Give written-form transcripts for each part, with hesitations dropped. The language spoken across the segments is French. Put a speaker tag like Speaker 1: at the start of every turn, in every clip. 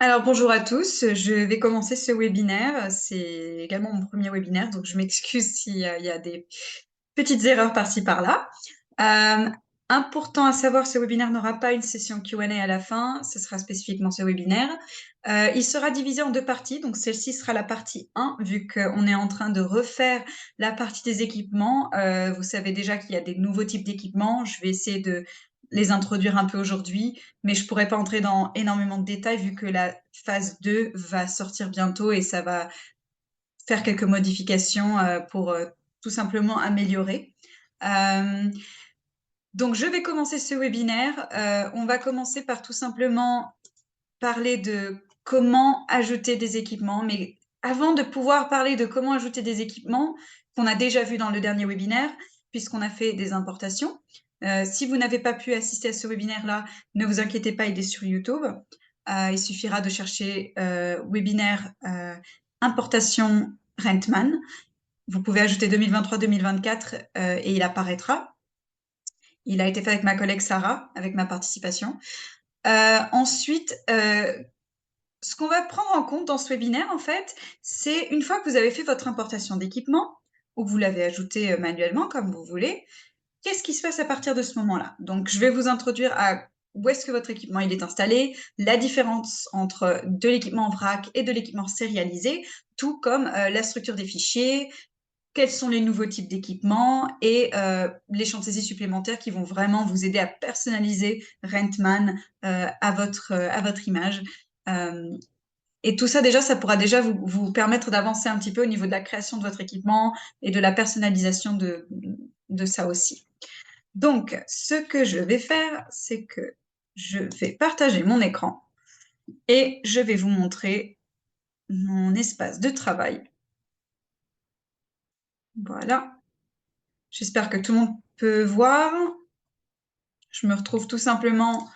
Speaker 1: Alors bonjour à tous, je vais commencer ce webinaire. C'est également mon premier webinaire, donc je m'excuse s'il y a des petites erreurs par-ci par-là. Euh, Important à savoir, ce webinaire n'aura pas une session Q&A à la fin, ce sera spécifiquement ce webinaire. Il sera divisé en deux parties, donc celle-ci sera la partie 1, vu qu'on est en train de refaire la partie des équipements. Vous savez déjà qu'il y a des nouveaux types d'équipements, je vais essayer de les introduire un peu aujourd'hui, mais je pourrais pas entrer dans énormément de détails vu que la phase 2 va sortir bientôt et ça va faire quelques modifications pour tout simplement améliorer. Euh, donc, je vais commencer ce webinaire. On va commencer par tout simplement parler de comment ajouter des équipements. Mais avant de pouvoir parler de comment ajouter des équipements, qu'on a déjà vu dans le dernier webinaire, puisqu'on a fait des importations, si vous n'avez pas pu assister à ce webinaire-là, ne vous inquiétez pas, il est sur YouTube. Il suffira de chercher webinaire importation Rentman. Vous pouvez ajouter 2023-2024 et il apparaîtra. Il a été fait avec ma collègue Sarah, avec ma participation. Ensuite, ce qu'on va prendre en compte dans ce webinaire, en fait, c'est une fois que vous avez fait votre importation d'équipement, ou que vous l'avez ajouté manuellement, comme vous voulez, qu'est-ce qui se passe à partir de ce moment-là? Donc, je vais vous introduire à où est-ce que votre équipement il est installé, la différence entre de l'équipement vrac et de l'équipement sérialisé, tout comme la structure des fichiers, quels sont les nouveaux types d'équipements et les champs de saisie supplémentaires qui vont vraiment vous aider à personnaliser Rentman à votre image. Euh, et tout ça, déjà, ça pourra déjà vous permettre d'avancer un petit peu au niveau de la création de votre équipement et de la personnalisation de ça aussi. Donc, ce que je vais faire, c'est que je vais partager mon écran et je vais vous montrer mon espace de travail. Voilà. J'espère que tout le monde peut voir. Je me retrouve tout simplement.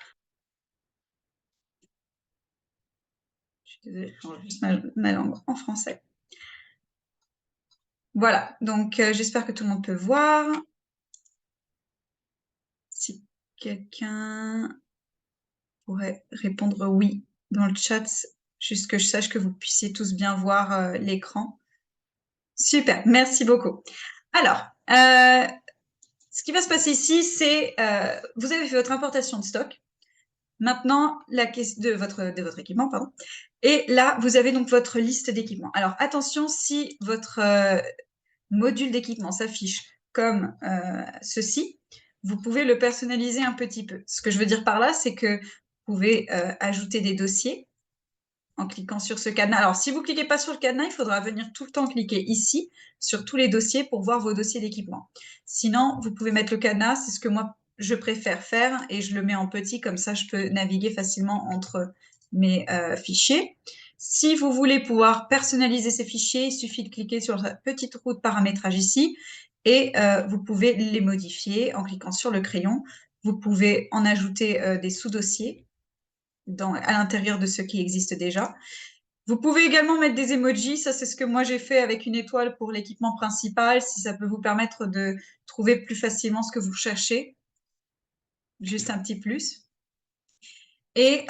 Speaker 1: Je suis désolée, je change juste ma langue en français. Voilà, donc j'espère que tout le monde peut voir. Si quelqu'un pourrait répondre oui dans le chat, juste que je sache que vous puissiez tous bien voir l'écran. Super, merci beaucoup. Alors, ce qui va se passer ici, c'est vous avez fait votre importation de stock. Maintenant, la question de votre équipement, pardon. Et là, vous avez donc votre liste d'équipements. Alors, attention, si votre module d'équipement s'affiche comme ceci, vous pouvez le personnaliser un petit peu. Ce que je veux dire par là, c'est que vous pouvez ajouter des dossiers en cliquant sur ce cadenas. Alors, si vous ne cliquez pas sur le cadenas, il faudra venir tout le temps cliquer ici sur tous les dossiers pour voir vos dossiers d'équipement. Sinon, vous pouvez mettre le cadenas, c'est ce que moi, je préfère faire et je le mets en petit, comme ça, je peux naviguer facilement entre mes fichiers. Si vous voulez pouvoir personnaliser ces fichiers, il suffit de cliquer sur la petite roue de paramétrage ici et vous pouvez les modifier en cliquant sur le crayon. Vous pouvez en ajouter des sous-dossiers à l'intérieur de ce qui existe déjà. Vous pouvez également mettre des emojis, ça c'est ce que moi j'ai fait avec une étoile pour l'équipement principal, si ça peut vous permettre de trouver plus facilement ce que vous cherchez. Juste un petit plus. Et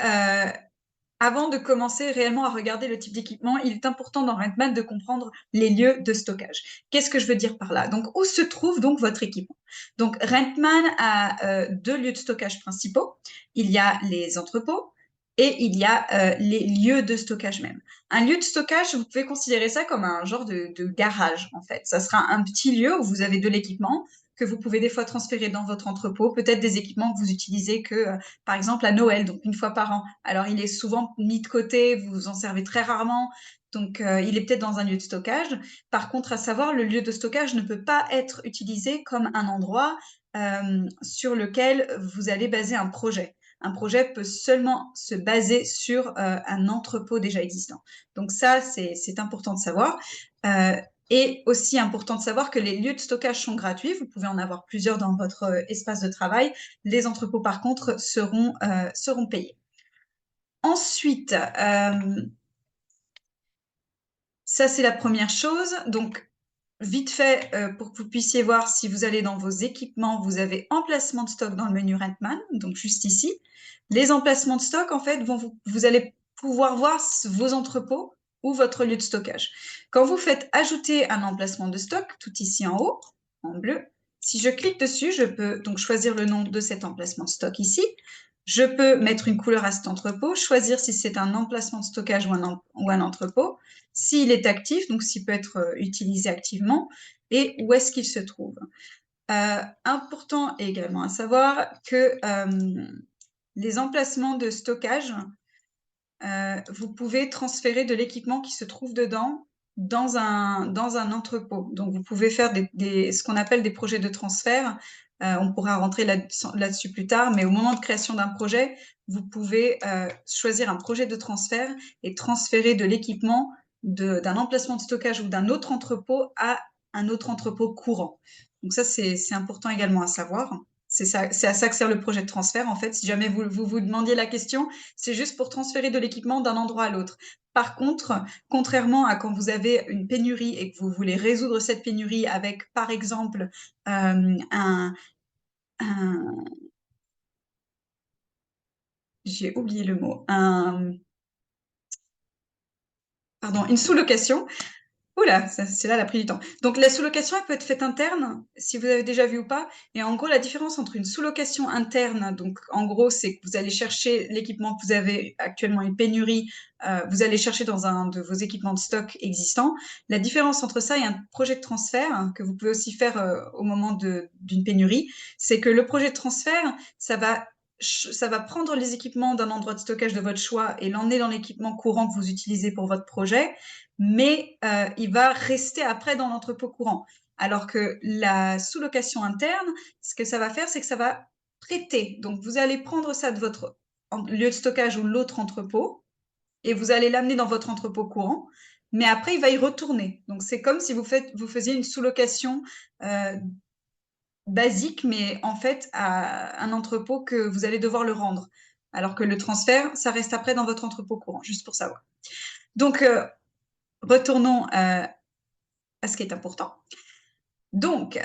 Speaker 1: avant de commencer réellement à regarder le type d'équipement, il est important dans Rentman de comprendre les lieux de stockage. Qu'est-ce que je veux dire par là? Donc, où se trouve donc votre équipement? Donc, Rentman a deux lieux de stockage principaux. Il y a les entrepôts et il y a les lieux de stockage même. Un lieu de stockage, vous pouvez considérer ça comme un genre de garage, en fait. Ça sera un petit lieu où vous avez de l'équipement que vous pouvez des fois transférer dans votre entrepôt, peut-être des équipements que vous utilisez que par exemple à Noël, donc une fois par an. Alors il est souvent mis de côté, vous en servez très rarement, donc il est peut-être dans un lieu de stockage. Par contre, à savoir, le lieu de stockage ne peut pas être utilisé comme un endroit sur lequel vous allez baser un projet. Un projet peut seulement se baser sur un entrepôt déjà existant. Donc ça, c'est important de savoir. Et aussi important de savoir que les lieux de stockage sont gratuits. Vous pouvez en avoir plusieurs dans votre espace de travail. Les entrepôts, par contre, seront payés. Ensuite, ça, c'est la première chose. Donc, vite fait, pour que vous puissiez voir si vous allez dans vos équipements, vous avez emplacement de stock dans le menu Rentman, donc juste ici. Les emplacements de stock, en fait, vous allez pouvoir voir vos entrepôts ou votre lieu de stockage. Quand vous faites ajouter un emplacement de stock, tout ici en haut, en bleu, si je clique dessus, je peux donc choisir le nom de cet emplacement de stock ici. Je peux mettre une couleur à cet entrepôt, choisir si c'est un emplacement de stockage ou un entrepôt, s'il est actif, donc s'il peut être utilisé activement, et où est-ce qu'il se trouve. Important également à savoir que les emplacements de stockage, vous pouvez transférer de l'équipement qui se trouve dedans dans un entrepôt. Donc, vous pouvez faire ce qu'on appelle des projets de transfert. On pourra rentrer là-dessus plus tard, mais au moment de création d'un projet, vous pouvez choisir un projet de transfert et transférer de l'équipement d'un emplacement de stockage ou d'un autre entrepôt à un autre entrepôt courant. Donc ça, c'est important également à savoir. C'est à ça que sert le projet de transfert, en fait. Si jamais vous demandiez la question, c'est juste pour transférer de l'équipement d'un endroit à l'autre. Par contre, contrairement à quand vous avez une pénurie et que vous voulez résoudre cette pénurie avec, par exemple, j'ai oublié le mot, pardon, une sous-location. Oula, c'est là, elle a pris du temps. Donc, la sous-location, elle peut être faite interne, si vous avez déjà vu ou pas. Et en gros, la différence entre une sous-location interne, donc en gros, c'est que vous allez chercher l'équipement que vous avez actuellement une pénurie, vous allez chercher dans un de vos équipements de stock existants. La différence entre ça et un projet de transfert, que vous pouvez aussi faire au moment d'une pénurie, c'est que le projet de transfert, ça va prendre les équipements d'un endroit de stockage de votre choix et l'emmener dans l'équipement courant que vous utilisez pour votre projet, mais il va rester après dans l'entrepôt courant. Alors que la sous-location interne, ce que ça va faire, c'est que ça va prêter. Donc, vous allez prendre ça de votre lieu de stockage ou l'autre entrepôt et vous allez l'amener dans votre entrepôt courant, mais après, il va y retourner. Donc, c'est comme si vous faisiez une sous-location basique, mais en fait, à un entrepôt que vous allez devoir le rendre. Alors que le transfert, ça reste après dans votre entrepôt courant, juste pour savoir. Donc, retournons à ce qui est important. Donc,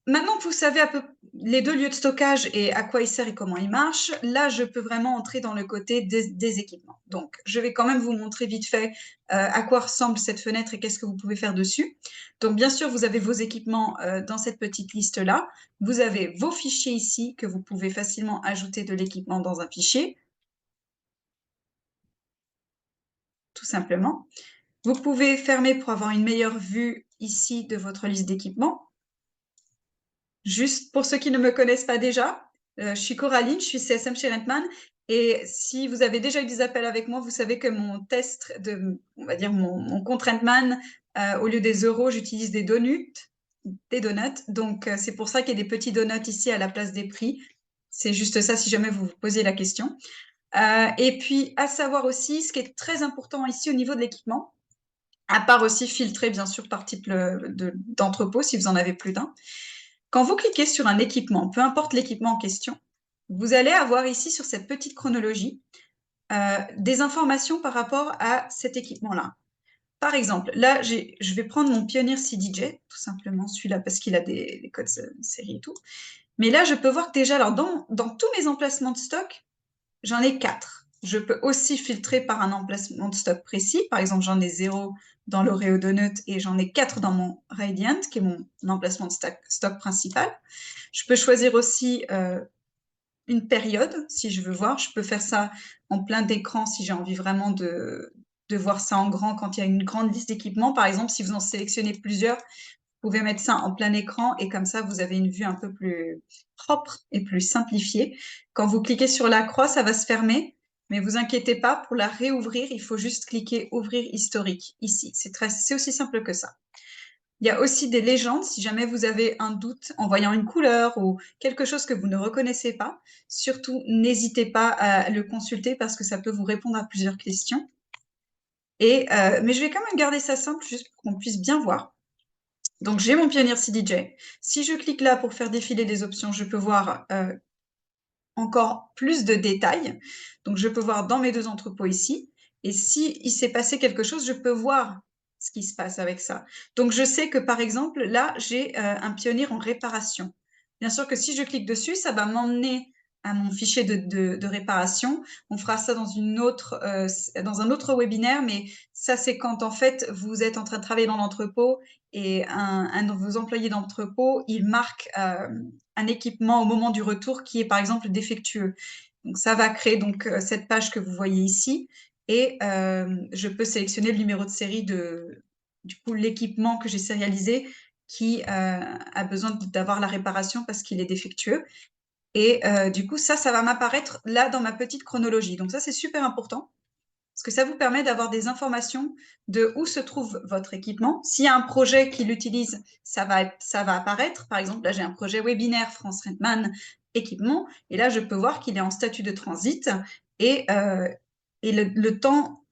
Speaker 1: maintenant que vous savez un peu les deux lieux de stockage et à quoi ils servent et comment ils marchent, là, je peux vraiment entrer dans le côté des équipements. Donc, je vais quand même vous montrer vite fait à quoi ressemble cette fenêtre et qu'est-ce que vous pouvez faire dessus. Donc, bien sûr, vous avez vos équipements dans cette petite liste-là. Vous avez vos fichiers ici que vous pouvez facilement ajouter de l'équipement dans un fichier, tout simplement. Vous pouvez fermer pour avoir une meilleure vue ici de votre liste d'équipements. Juste pour ceux qui ne me connaissent pas déjà, je suis Coraline, je suis CSM chez Rentman. Et si vous avez déjà eu des appels avec moi, vous savez que mon test on va dire mon compte Rentman, au lieu des euros, j'utilise des donuts. Donc, c'est pour ça qu'il y a des petits donuts ici à la place des prix. C'est juste ça si jamais vous vous posiez la question. Et puis, à savoir aussi, ce qui est très important ici au niveau de l'équipement, à part aussi filtrer bien sûr par type d'entrepôt si vous en avez plus d'un. Quand vous cliquez sur un équipement, peu importe l'équipement en question, vous allez avoir ici sur cette petite chronologie des informations par rapport à cet équipement-là. Par exemple, là, je vais prendre mon Pioneer CDJ, tout simplement celui-là parce qu'il a des codes série et tout. Mais là, je peux voir que déjà, alors dans tous mes emplacements de stock, j'en ai 4. Je peux aussi filtrer par un emplacement de stock précis. Par exemple, j'en ai 0 dans l'Oreo Donut et j'en ai 4 dans mon Radiant, qui est mon emplacement de stock principal. Je peux choisir aussi une période, si je veux voir. Je peux faire ça en plein d'écran si j'ai envie vraiment de voir ça en grand quand il y a une grande liste d'équipements. Par exemple, si vous en sélectionnez plusieurs, vous pouvez mettre ça en plein écran et comme ça, vous avez une vue un peu plus propre et plus simplifiée. Quand vous cliquez sur la croix, ça va se fermer, mais vous inquiétez pas, pour la réouvrir, il faut juste cliquer Ouvrir historique ici. C'est aussi simple que ça. Il y a aussi des légendes, si jamais vous avez un doute en voyant une couleur ou quelque chose que vous ne reconnaissez pas, surtout n'hésitez pas à le consulter parce que ça peut vous répondre à plusieurs questions. Mais je vais quand même garder ça simple juste pour qu'on puisse bien voir. Donc, j'ai mon Pioneer CDJ. Si je clique là pour faire défiler des options, je peux voir encore plus de détails. Donc, je peux voir dans mes deux entrepôts ici. Et si il s'est passé quelque chose, je peux voir ce qui se passe avec ça. Donc, je sais que, par exemple, là, j'ai un Pioneer en réparation. Bien sûr que si je clique dessus, ça va m'emmener à mon fichier de réparation. On fera ça dans dans un autre webinaire, mais ça, c'est quand en fait vous êtes en train de travailler dans l'entrepôt et un de vos employés d'entrepôt, il marque un équipement au moment du retour qui est par exemple défectueux. Donc ça va créer donc cette page que vous voyez ici et je peux sélectionner le numéro de série du coup l'équipement que j'ai sérialisé qui a besoin d'avoir la réparation parce qu'il est défectueux. Et du coup, ça va m'apparaître là dans ma petite chronologie. Donc ça, c'est super important parce que ça vous permet d'avoir des informations de où se trouve votre équipement. S'il y a un projet qui l'utilise, ça va apparaître. Par exemple, là, j'ai un projet webinaire France Redman équipement. Et là, je peux voir qu'il est en statut de transit et, le temps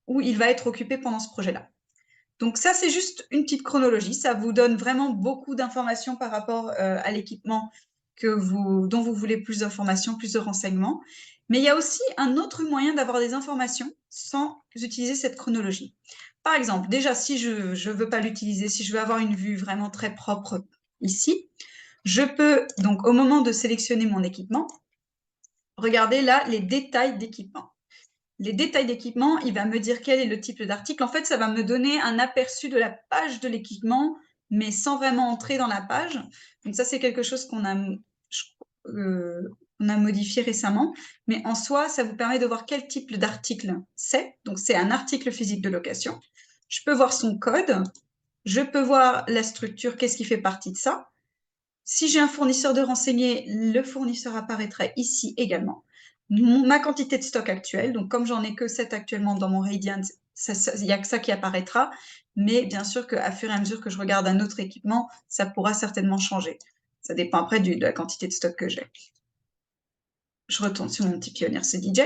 Speaker 1: où il va être occupé pendant ce projet-là. Donc ça, c'est juste une petite chronologie. Ça vous donne vraiment beaucoup d'informations par rapport à l'équipement dont vous voulez plus d'informations, plus de renseignements. Mais il y a aussi un autre moyen d'avoir des informations sans utiliser cette chronologie. Par exemple, déjà, si je ne veux pas l'utiliser, si je veux avoir une vue vraiment très propre ici, je peux, donc au moment de sélectionner mon équipement, regarder là les détails d'équipement. Les détails d'équipement, il va me dire quel est le type d'article. En fait, ça va me donner un aperçu de la page de l'équipement, mais sans vraiment entrer dans la page. Donc ça, c'est quelque chose on a modifié récemment. Mais en soi, ça vous permet de voir quel type d'article c'est. Donc c'est un article physique de location. Je peux voir son code. Je peux voir la structure, qu'est-ce qui fait partie de ça. Si j'ai un fournisseur de renseigner, le fournisseur apparaîtra ici également. Ma quantité de stock actuelle, donc comme j'en ai que 7 actuellement dans mon Radiant, il n'y a que ça qui apparaîtra, mais bien sûr qu'à fur et à mesure que je regarde un autre équipement, ça pourra certainement changer. Ça dépend après de la quantité de stock que j'ai. Je retourne sur mon petit pionnier CDJ.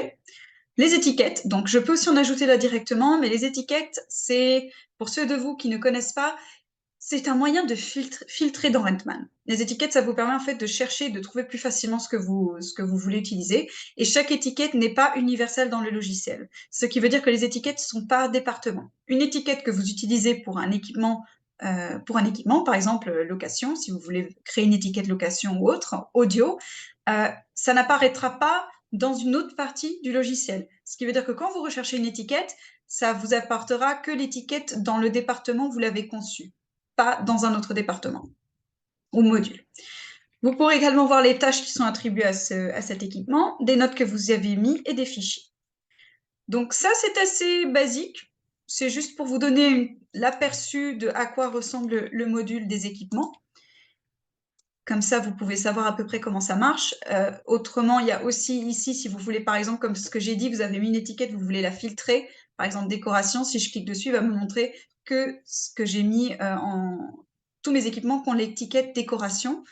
Speaker 1: Les étiquettes, donc je peux aussi en ajouter là directement, mais les étiquettes, c'est, pour ceux de vous qui ne connaissent pas, c'est un moyen de filtrer dans Rentman. Les étiquettes, ça vous permet en fait de chercher, de trouver plus facilement ce que vous voulez utiliser. Et chaque étiquette n'est pas universelle dans le logiciel. Ce qui veut dire que les étiquettes sont par département. Une étiquette que vous utilisez pour un équipement, par exemple location, si vous voulez créer une étiquette location ou autre, audio, ça n'apparaîtra pas dans une autre partie du logiciel. Ce qui veut dire que quand vous recherchez une étiquette, ça vous apportera que l'étiquette dans le département où vous l'avez conçue, pas dans un autre département ou module. Vous pourrez également voir les tâches qui sont attribuées à cet équipement, des notes que vous avez mis et des fichiers. Donc ça, c'est assez basique. C'est juste pour vous donner l'aperçu de à quoi ressemble le module des équipements. Comme ça, vous pouvez savoir à peu près comment ça marche. Autrement, il y a aussi ici, si vous voulez, par exemple, comme ce que j'ai dit, vous avez mis une étiquette, vous voulez la filtrer. Par exemple, décoration, si je clique dessus, il va me montrer que ce que j'ai mis tous mes équipements qui ont l'étiquette décoration,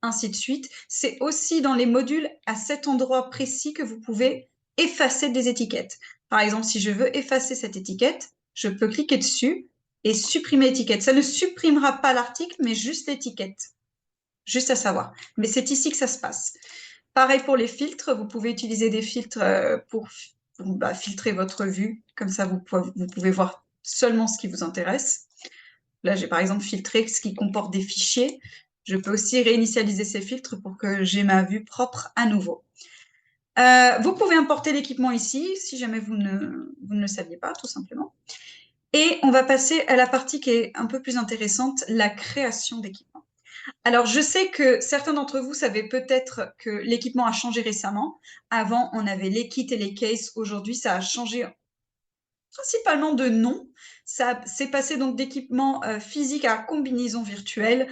Speaker 1: ainsi de suite. C'est aussi dans les modules à cet endroit précis que vous pouvez effacer des étiquettes. Par exemple, si je veux effacer cette étiquette, je peux cliquer dessus et supprimer l'étiquette. Ça ne supprimera pas l'article, mais juste l'étiquette. Juste à savoir. Mais c'est ici que ça se passe. Pareil pour les filtres, vous pouvez utiliser des filtres pour filtrer votre vue. Comme ça, vous pouvez voir seulement ce qui vous intéresse. Là, j'ai par exemple filtré ce qui comporte des fichiers. Je peux aussi réinitialiser ces filtres pour que j'ai ma vue propre à nouveau. Vous pouvez importer l'équipement ici, si jamais vous ne le saviez pas, tout simplement. Et on va passer à la partie qui est un peu plus intéressante, la création d'équipement. Alors, je sais que certains d'entre vous savaient peut-être que l'équipement a changé récemment. Avant, on avait les kits et les cases. Aujourd'hui, ça a changé principalement de nom. Ça s'est passé donc d'équipement physique à combinaison virtuelle.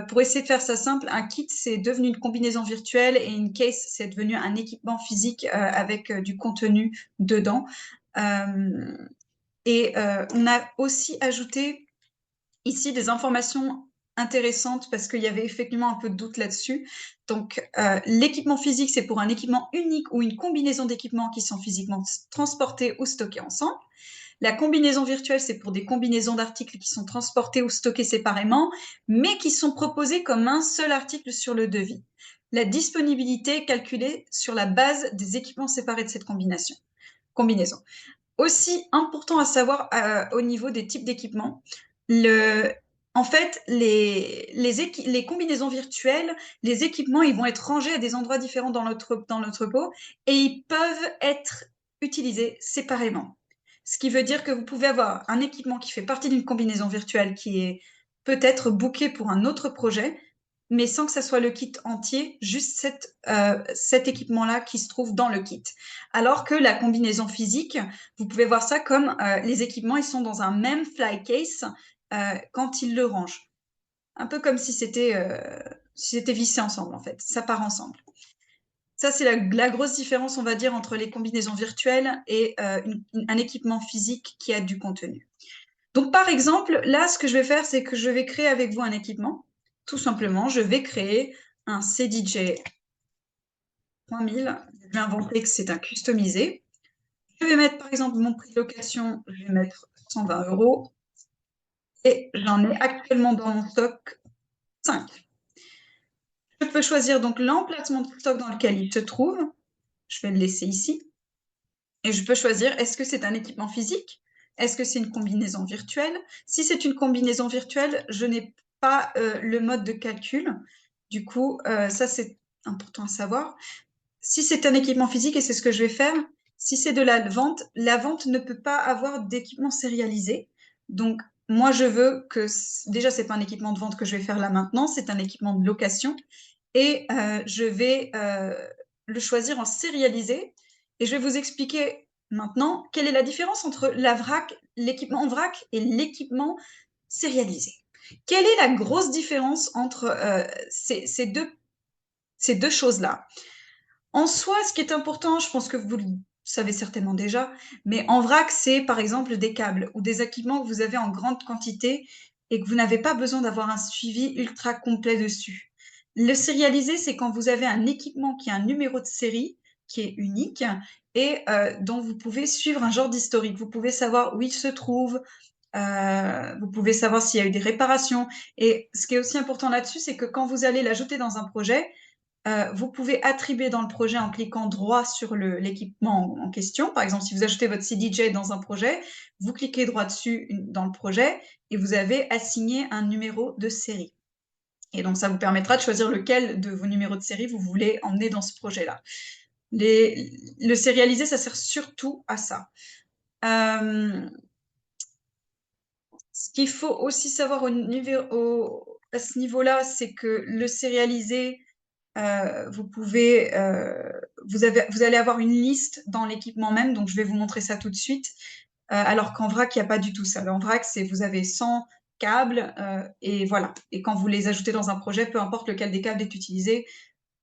Speaker 1: Pour essayer de faire ça simple, un kit, c'est devenu une combinaison virtuelle et une case, c'est devenu un équipement physique avec du contenu dedans. On a aussi ajouté ici des informations intéressantes parce qu'il y avait effectivement un peu de doute là-dessus. Donc, l'équipement physique, c'est pour un équipement unique ou une combinaison d'équipements qui sont physiquement transportés ou stockés ensemble. La combinaison virtuelle, c'est pour des combinaisons d'articles qui sont transportés ou stockés séparément, mais qui sont proposés comme un seul article sur le devis. La disponibilité est calculée sur la base des équipements séparés de cette combinaison. Aussi important à savoir au niveau des types d'équipements, En fait, les combinaisons virtuelles, les équipements, ils vont être rangés à des endroits différents dans l'entrepôt et ils peuvent être utilisés séparément. Ce qui veut dire que vous pouvez avoir un équipement qui fait partie d'une combinaison virtuelle qui est peut-être booké pour un autre projet, mais sans que ça soit le kit entier, juste cet équipement-là qui se trouve dans le kit. Alors que la combinaison physique, vous pouvez voir ça comme les équipements, ils sont dans un même fly case quand ils le rangent. Un peu comme si c'était vissé ensemble, en fait. Ça part ensemble. Ça, c'est la grosse différence, on va dire, entre les combinaisons virtuelles et un équipement physique qui a du contenu. Donc, par exemple, là, ce que je vais faire, c'est que je vais créer avec vous un équipement. Tout simplement, je vais créer un CDJ 3000. Je vais inventer que c'est un customisé. Je vais mettre, par exemple, mon prix de location, je vais mettre 120 €. Et j'en ai actuellement dans mon stock 5. Je peux choisir donc l'emplacement de stock dans lequel il se trouve. Je vais le laisser ici. Et je peux choisir, est-ce que c'est un équipement physique? Est-ce que c'est une combinaison virtuelle? Si c'est une combinaison virtuelle, je n'ai pas le mode de calcul. Du coup, ça, c'est important à savoir. Si c'est un équipement physique, et c'est ce que je vais faire, si c'est de la vente ne peut pas avoir d'équipement sérialisé. Donc, moi, je veux que, déjà, c'est pas un équipement de vente que je vais faire là maintenant, c'est un équipement de location. Et je vais le choisir en sérialisé. Et je vais vous expliquer maintenant quelle est la différence entre l'équipement en vrac et l'équipement sérialisé. Quelle est la grosse différence entre ces deux choses-là? En soi, ce qui est important, je pense que vous le savez certainement déjà, mais en vrac, c'est par exemple des câbles ou des équipements que vous avez en grande quantité et que vous n'avez pas besoin d'avoir un suivi ultra complet dessus. Le sérialisé, c'est quand vous avez un équipement qui a un numéro de série qui est unique et dont vous pouvez suivre un genre d'historique. Vous pouvez savoir où il se trouve, vous pouvez savoir s'il y a eu des réparations. Et ce qui est aussi important là-dessus, c'est que quand vous allez l'ajouter dans un projet, vous pouvez attribuer dans le projet en cliquant droit sur l'équipement en question. Par exemple, si vous ajoutez votre CDJ dans un projet, vous cliquez droit dessus dans le projet et vous avez assigné un numéro de série. Et donc, ça vous permettra de choisir lequel de vos numéros de série vous voulez emmener dans ce projet-là. Le sérialisé, ça sert surtout à ça. Ce qu'il faut aussi savoir à ce niveau-là, c'est que le sérialisé, vous allez avoir une liste dans l'équipement même, donc je vais vous montrer ça tout de suite, alors qu'en vrac, il n'y a pas du tout ça. En vrac, vous avez 100 câbles, et voilà. Et quand vous les ajoutez dans un projet, peu importe lequel des câbles est utilisé,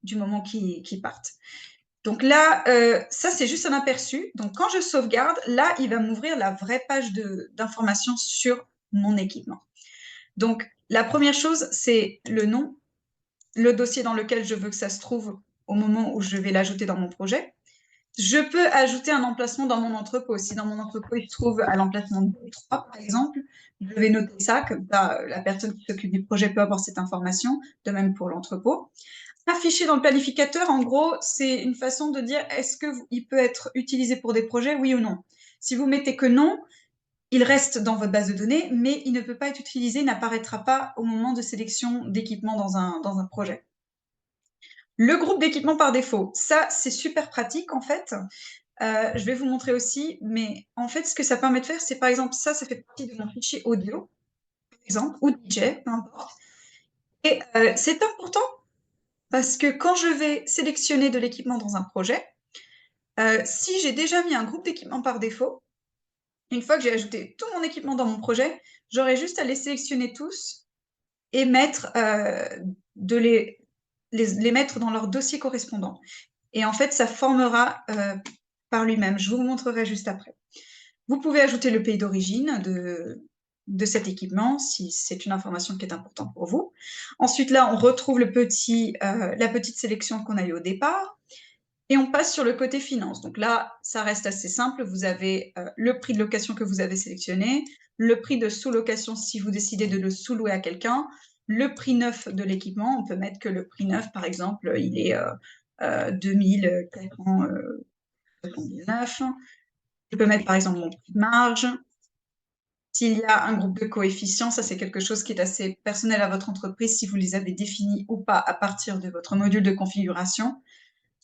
Speaker 1: du moment qu'ils partent. Donc là, ça, c'est juste un aperçu. Donc quand je sauvegarde, là, il va m'ouvrir la vraie page d'informations sur mon équipement. Donc, la première chose, c'est le nom, le dossier dans lequel je veux que ça se trouve au moment où je vais l'ajouter dans mon projet. Je peux ajouter un emplacement dans mon entrepôt. Si dans mon entrepôt, il se trouve à l'emplacement 3, par exemple, je vais noter ça, comme ça, la personne qui s'occupe du projet peut avoir cette information, de même pour l'entrepôt. Afficher dans le planificateur, en gros, c'est une façon de dire est-ce qu'il peut être utilisé pour des projets, oui ou non. Si vous mettez que non, il reste dans votre base de données, mais il ne peut pas être utilisé, n'apparaîtra pas au moment de sélection d'équipement dans un projet. Le groupe d'équipement par défaut, ça, c'est super pratique en fait. Je vais vous montrer aussi, mais en fait, ce que ça permet de faire, c'est par exemple, ça fait partie de mon fichier audio, par exemple, ou DJ, peu importe. Et c'est important parce que quand je vais sélectionner de l'équipement dans un projet, si j'ai déjà mis un groupe d'équipement par défaut, une fois que j'ai ajouté tout mon équipement dans mon projet, j'aurai juste à les sélectionner tous et mettre, les mettre dans leur dossier correspondant. Et en fait, ça formera par lui-même. Je vous montrerai juste après. Vous pouvez ajouter le pays d'origine de cet équipement, si c'est une information qui est importante pour vous. Ensuite, là, on retrouve la petite sélection qu'on a eue au départ. Et on passe sur le côté finance. Donc là, ça reste assez simple. Vous avez le prix de location que vous avez sélectionné, le prix de sous-location si vous décidez de le sous-louer à quelqu'un, le prix neuf de l'équipement. On peut mettre que le prix neuf, par exemple, il est 2479. Je peux mettre, par exemple, mon prix de marge. S'il y a un groupe de coefficients, ça c'est quelque chose qui est assez personnel à votre entreprise, si vous les avez définis ou pas à partir de votre module de configuration.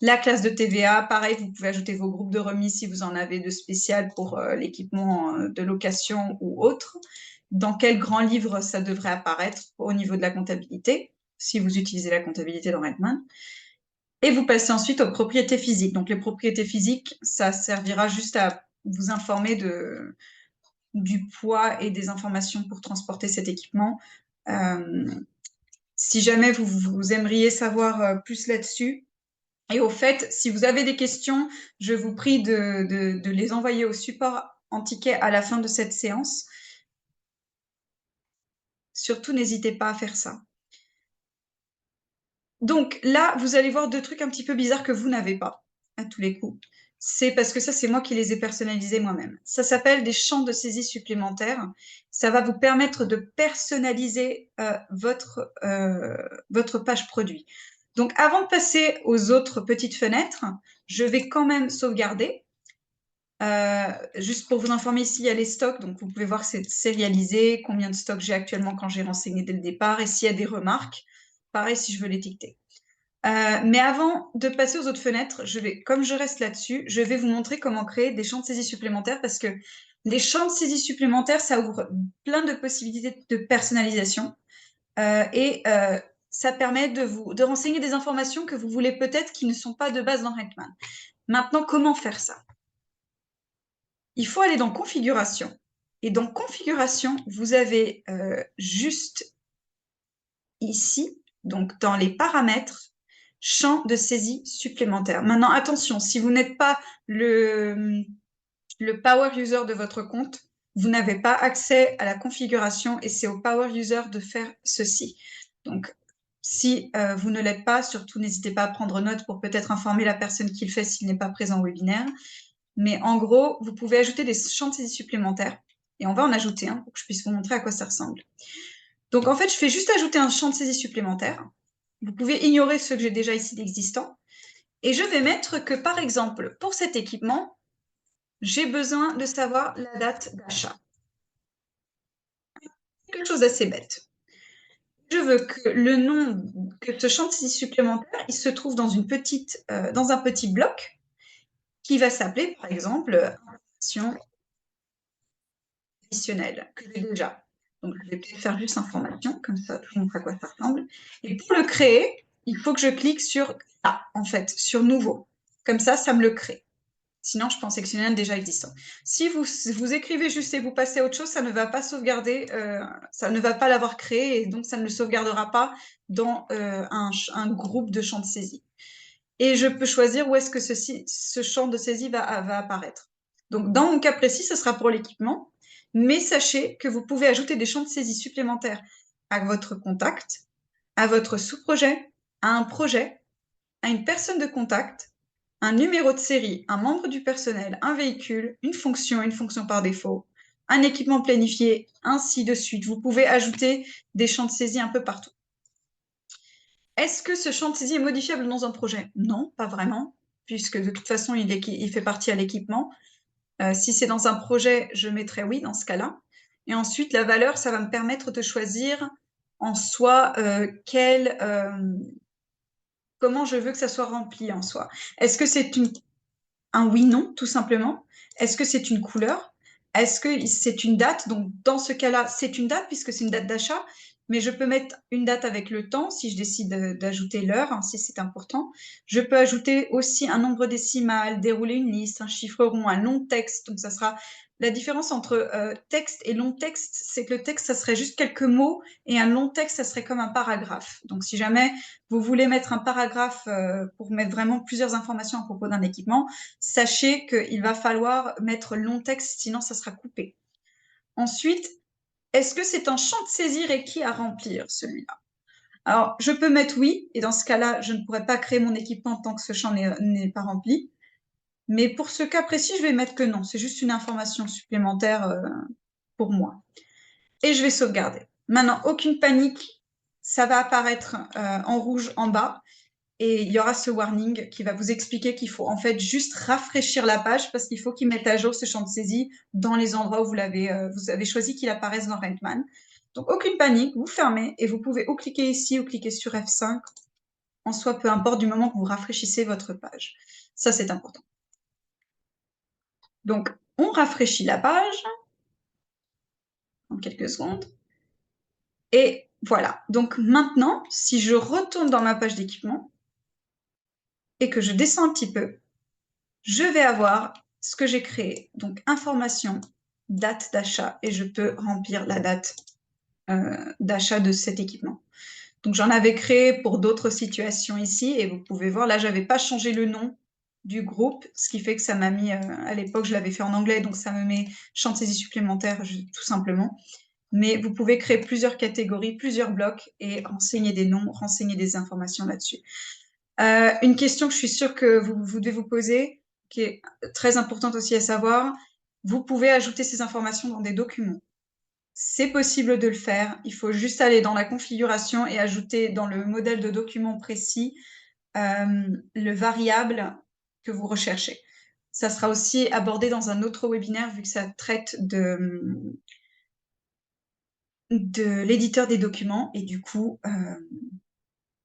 Speaker 1: La classe de TVA, pareil, vous pouvez ajouter vos groupes de remise si vous en avez de spécial pour l'équipement de location ou autre. Dans quel grand livre ça devrait apparaître au niveau de la comptabilité, si vous utilisez la comptabilité dans Redman. Et vous passez ensuite aux propriétés physiques. Donc les propriétés physiques, ça servira juste à vous informer du poids et des informations pour transporter cet équipement. Si jamais vous aimeriez savoir plus là-dessus, et au fait, si vous avez des questions, je vous prie de les envoyer au support en ticket à la fin de cette séance. Surtout, n'hésitez pas à faire ça. Donc là, vous allez voir deux trucs un petit peu bizarres que vous n'avez pas, à tous les coups. C'est parce que ça, c'est moi qui les ai personnalisés moi-même. Ça s'appelle des champs de saisie supplémentaires. Ça va vous permettre de personnaliser votre page produit. Donc avant de passer aux autres petites fenêtres, je vais quand même sauvegarder. Juste pour vous informer, ici, il y a les stocks. Donc vous pouvez voir que c'est sérialisé, combien de stocks j'ai actuellement quand j'ai renseigné dès le départ, et s'il y a des remarques. Pareil si je veux l'étiqueter. Mais avant de passer aux autres fenêtres, comme je reste là-dessus, je vais vous montrer comment créer des champs de saisie supplémentaires parce que les champs de saisie supplémentaires, ça ouvre plein de possibilités de personnalisation et ça permet de renseigner des informations que vous voulez peut-être qui ne sont pas de base dans Redman. Maintenant, comment faire ça? Il faut aller dans Configuration. Et dans Configuration, vous avez juste ici, donc dans les paramètres, champ de saisie supplémentaire. Maintenant, attention, si vous n'êtes pas le power user de votre compte, vous n'avez pas accès à la configuration et c'est au power user de faire ceci. Donc, si vous ne l'êtes pas, surtout n'hésitez pas à prendre note pour peut-être informer la personne qui le fait s'il n'est pas présent au webinaire. Mais en gros, vous pouvez ajouter des champs de saisie supplémentaires. Et on va en ajouter un pour que je puisse vous montrer à quoi ça ressemble. Donc, en fait, je fais juste ajouter un champ de saisie supplémentaire. Vous pouvez ignorer ceux que j'ai déjà ici d'existants. Et je vais mettre que, par exemple, pour cet équipement, j'ai besoin de savoir la date d'achat. Quelque chose d'assez bête. Je veux que le nom, que ce champ de saisie supplémentaire, il se trouve dans dans un petit bloc qui va s'appeler, par exemple, information additionnelle, que j'ai déjà. Donc, je vais peut-être faire juste information, comme ça, je vous montre à quoi ça ressemble. Et pour le créer, il faut que je clique sur A, en fait, sur Nouveau. Comme ça me le crée. Sinon, je peux en sélectionner un déjà existant. Si vous écrivez juste et vous passez à autre chose, ça ne va pas sauvegarder, ça ne va pas l'avoir créé et donc ça ne le sauvegardera pas dans un groupe de champs de saisie. Et je peux choisir où est-ce que ce champ de saisie va apparaître. Donc, dans mon cas précis, ce sera pour l'équipement, mais sachez que vous pouvez ajouter des champs de saisie supplémentaires à votre contact, à votre sous-projet, à un projet, à une personne de contact, un numéro de série, un membre du personnel, un véhicule, une fonction par défaut, un équipement planifié, ainsi de suite. Vous pouvez ajouter des champs de saisie un peu partout. Est-ce que ce champ de saisie est modifiable dans un projet? Non, pas vraiment, puisque de toute façon, il fait partie à l'équipement. Si c'est dans un projet, je mettrai oui dans ce cas-là. Et ensuite, la valeur, ça va me permettre de choisir en soi comment je veux que ça soit rempli en soi. Est-ce que c'est un oui-non, tout simplement? Est-ce que c'est une couleur? Est-ce que c'est une date? Donc, dans ce cas-là, c'est une date puisque c'est une date d'achat, mais je peux mettre une date avec le temps si je décide d'ajouter l'heure, hein, si c'est important. Je peux ajouter aussi un nombre décimal, dérouler une liste, un chiffre rond, un long texte. Donc, ça sera la différence entre texte et long texte, c'est que le texte, ça serait juste quelques mots et un long texte, ça serait comme un paragraphe. Donc, si jamais vous voulez mettre un paragraphe pour mettre vraiment plusieurs informations à propos d'un équipement, sachez qu'il va falloir mettre long texte, sinon ça sera coupé. Ensuite, est-ce que c'est un champ de saisie requis à remplir, celui-là? Alors, je peux mettre oui, et dans ce cas-là, je ne pourrais pas créer mon équipement tant que ce champ n'est pas rempli. Mais pour ce cas précis, je vais mettre que non. C'est juste une information supplémentaire pour moi. Et je vais sauvegarder. Maintenant, aucune panique, ça va apparaître en rouge en bas. et il y aura ce warning qui va vous expliquer qu'il faut en fait juste rafraîchir la page parce qu'il faut qu'il mette à jour ce champ de saisie dans les endroits où vous avez choisi qu'il apparaisse dans Rentman. Donc aucune panique, vous fermez et vous pouvez ou cliquer ici ou cliquer sur F5, en soi peu importe du moment que vous rafraîchissez votre page. Ça c'est important. Donc on rafraîchit la page en quelques secondes. Et voilà. Donc maintenant, si je retourne dans ma page d'équipement et que je descends un petit peu, je vais avoir ce que j'ai créé. Donc information, date d'achat, et je peux remplir la date d'achat de cet équipement. Donc j'en avais créé pour d'autres situations ici, et vous pouvez voir, là, j'avais pas changé le nom du groupe, ce qui fait que ça m'a mis, à l'époque, je l'avais fait en anglais, donc ça me met champ de saisie supplémentaire, tout simplement. Mais vous pouvez créer plusieurs catégories, plusieurs blocs et renseigner des noms, renseigner des informations là-dessus. Une question que je suis sûre que vous devez vous poser, qui est très importante aussi à savoir, vous pouvez ajouter ces informations dans des documents. C'est possible de le faire, il faut juste aller dans la configuration et ajouter dans le modèle de document précis le variable que vous recherchez. Ça sera aussi abordé dans un autre webinaire vu que ça traite de l'éditeur des documents et du coup,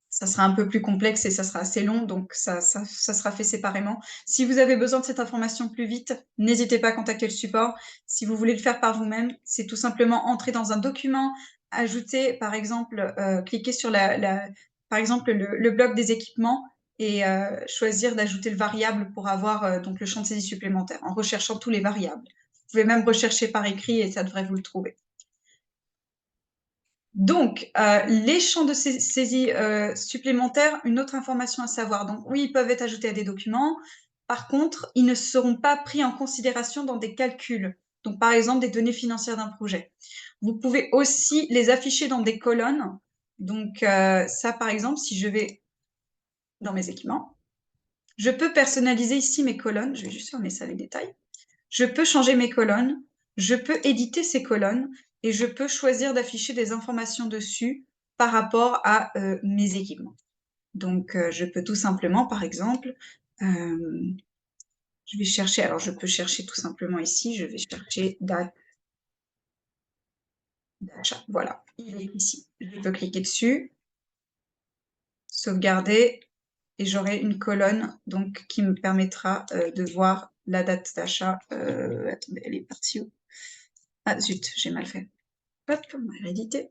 Speaker 1: ça sera un peu plus complexe et ça sera assez long, donc ça sera fait séparément. Si vous avez besoin de cette information plus vite, n'hésitez pas à contacter le support. Si vous voulez le faire par vous-même, c'est tout simplement entrer dans un document, ajouter, par exemple, cliquer sur par exemple, le bloc des équipements et choisir d'ajouter le variable pour avoir donc le champ de saisie supplémentaire en recherchant tous les variables. Vous pouvez même rechercher par écrit et ça devrait vous le trouver. Donc, les champs de saisie supplémentaires, une autre information à savoir. Donc, oui, ils peuvent être ajoutés à des documents. Par contre, ils ne seront pas pris en considération dans des calculs. Donc, par exemple, des données financières d'un projet. Vous pouvez aussi les afficher dans des colonnes. Donc, ça, par exemple, si je vais dans mes équipements, je peux personnaliser ici mes colonnes. Je vais juste fermer ça, les détails. Je peux changer mes colonnes, je peux éditer ces colonnes et je peux choisir d'afficher des informations dessus par rapport à mes équipements. Donc, je peux tout simplement, par exemple, je vais chercher, alors je peux chercher tout simplement ici, je vais chercher date d'achat. Voilà, il est ici. Je peux cliquer dessus, sauvegarder, et j'aurai une colonne donc, qui me permettra de voir la date d'achat. Attendez, elle est partie où? Ah zut, j'ai mal fait. Hop, on va rééditer.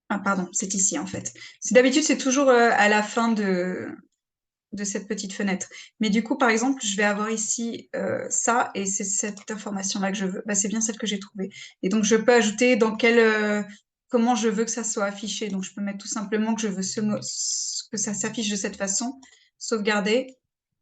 Speaker 1: Ah pardon, c'est ici en fait. D'habitude, c'est toujours à la fin de cette petite fenêtre. Mais du coup, par exemple, je vais avoir ici ça, et c'est cette information-là que je veux. Bah, c'est bien celle que j'ai trouvée. Et donc, je peux ajouter comment je veux que ça soit affiché. Donc, je peux mettre tout simplement que je veux que ça s'affiche de cette façon, sauvegarder.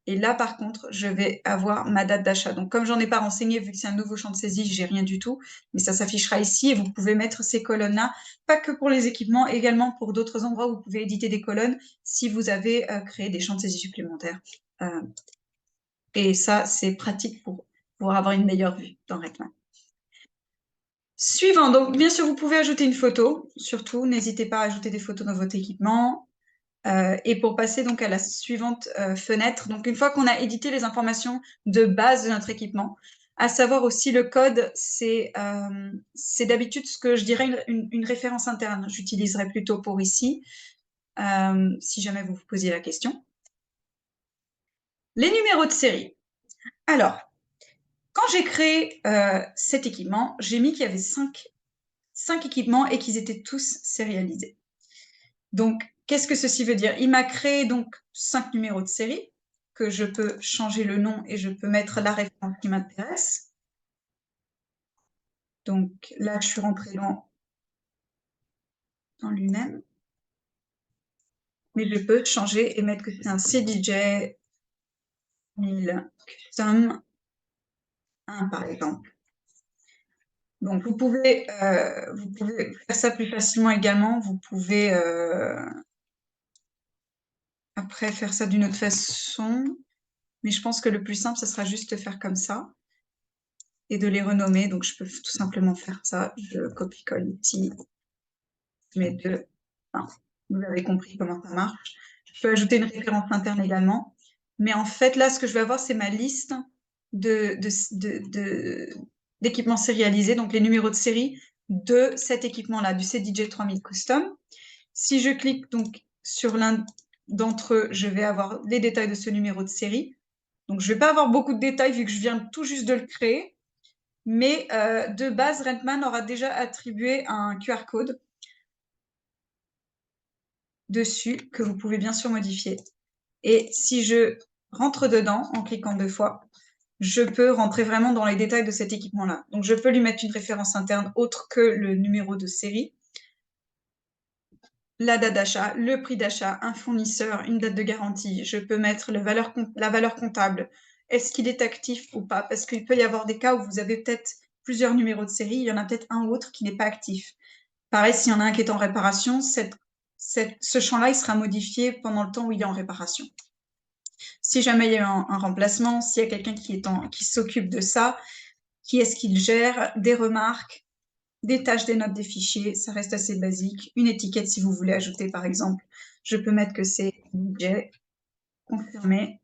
Speaker 1: Et là, par contre, je vais avoir ma date d'achat. Donc, comme j'en ai pas renseigné, vu que c'est un nouveau champ de saisie, j'ai rien du tout. Mais ça s'affichera ici et vous pouvez mettre ces colonnes-là, pas que pour les équipements, également pour d'autres endroits où vous pouvez éditer des colonnes si vous avez créé des champs de saisie supplémentaires. Et ça, c'est pratique pour avoir une meilleure vue dans Redman. Suivant, donc bien sûr, vous pouvez ajouter une photo. Surtout, n'hésitez pas à ajouter des photos dans votre équipement. Et pour passer donc à la suivante fenêtre, donc une fois qu'on a édité les informations de base de notre équipement, à savoir aussi le code, c'est d'habitude ce que je dirais une référence interne. J'utiliserai plutôt pour ici, si jamais vous vous posiez la question. Les numéros de série. Alors, quand j'ai créé cet équipement, j'ai mis qu'il y avait cinq équipements et qu'ils étaient tous sérialisés. Donc, qu'est-ce que ceci veut dire? Il m'a créé donc 5 numéros de série que je peux changer le nom et je peux mettre la référence qui m'intéresse. Donc là, je suis rentrée dans lui-même. Mais je peux changer et mettre que c'est un CDJ 1000 custom 1 par exemple. Donc vous pouvez faire ça plus facilement également. Vous pouvez après faire ça d'une autre façon. Mais je pense que le plus simple, ça sera juste de faire comme ça et de les renommer. Donc, je peux tout simplement faire ça. Je copie-colle ici, je mets deux. Enfin, vous avez compris comment ça marche. Je peux ajouter une référence interne également. Mais en fait, là, ce que je vais avoir, c'est ma liste d'équipements sérialisés, donc les numéros de série de cet équipement-là, du CDJ 3000 Custom. Si je clique donc sur l'un d'entre eux, je vais avoir les détails de ce numéro de série. Donc, je ne vais pas avoir beaucoup de détails vu que je viens tout juste de le créer. Mais de base, Rentman aura déjà attribué un QR code dessus que vous pouvez bien sûr modifier. Et si je rentre dedans en cliquant 2 fois, je peux rentrer vraiment dans les détails de cet équipement-là. Donc, je peux lui mettre une référence interne autre que le numéro de série, la date d'achat, le prix d'achat, un fournisseur, une date de garantie. Je peux mettre la valeur comptable. Est-ce qu'il est actif ou pas? Parce qu'il peut y avoir des cas où vous avez peut-être plusieurs numéros de série, il y en a peut-être un ou autre qui n'est pas actif. Pareil, s'il y en a un qui est en réparation, ce champ-là, il sera modifié pendant le temps où il est en réparation. Si jamais il y a eu un remplacement, s'il y a quelqu'un qui s'occupe de ça, qui est-ce qu'il gère, des remarques, des tâches, des notes, des fichiers, ça reste assez basique. Une étiquette si vous voulez ajouter par exemple, je peux mettre que c'est DJ, confirmé.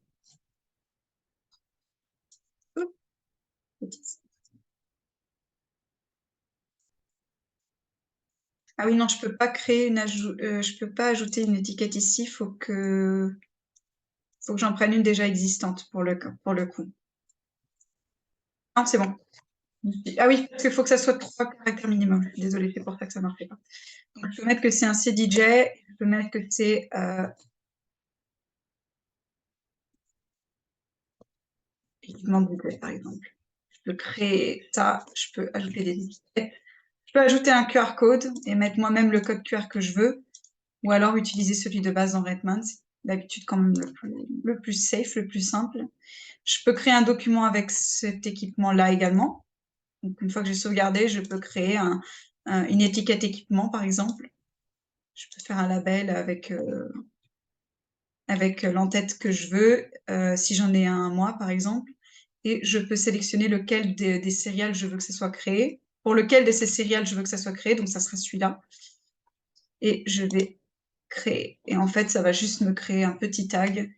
Speaker 1: Ah oui, non, je peux pas créer je peux pas ajouter une étiquette ici, faut que j'en prenne une déjà existante pour le coup. Non, c'est bon. Ah oui, parce qu'il faut que ça soit 3 caractères minimum. Désolée, c'est pour ça que ça ne marchait pas. Donc, je peux mettre que c'est un CDJ, je peux mettre que c'est équipement de budget, par exemple. Je peux créer ça, je peux ajouter des étiquettes. Je peux ajouter un QR code et mettre moi-même le code QR que je veux, ou alors utiliser celui de base dans Redmine. C'est d'habitude quand même le plus safe, le plus simple. Je peux créer un document avec cet équipement-là également. Donc, une fois que j'ai sauvegardé, je peux créer une étiquette équipement, par exemple. Je peux faire un label avec l'entête que je veux, si j'en ai un moi, par exemple. Et je peux sélectionner lequel des céréales je veux que ça soit créé, pour lequel de ces céréales je veux que ça soit créé, donc ça sera celui-là. Et je vais créer. Et en fait, ça va juste me créer un petit tag,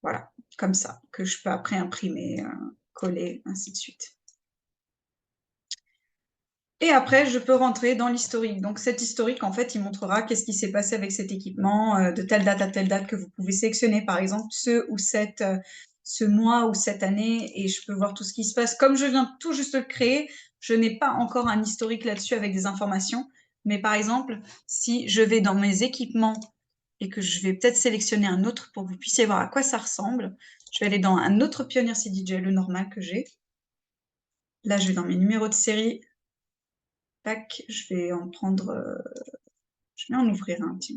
Speaker 1: voilà, comme ça, que je peux après imprimer, coller, ainsi de suite. Et après, je peux rentrer dans l'historique. Donc, cet historique, en fait, il montrera qu'est-ce qui s'est passé avec cet équipement de telle date à telle date que vous pouvez sélectionner, par exemple, ce mois ou cette année, et je peux voir tout ce qui se passe. Comme je viens tout juste de le créer, je n'ai pas encore un historique là-dessus avec des informations. Mais par exemple, si je vais dans mes équipements et que je vais peut-être sélectionner un autre pour que vous puissiez voir à quoi ça ressemble, je vais aller dans un autre Pioneer CDJ, le normal que j'ai. Là, je vais dans mes numéros de série. Tac, je vais en prendre. Je vais en ouvrir un, tiens.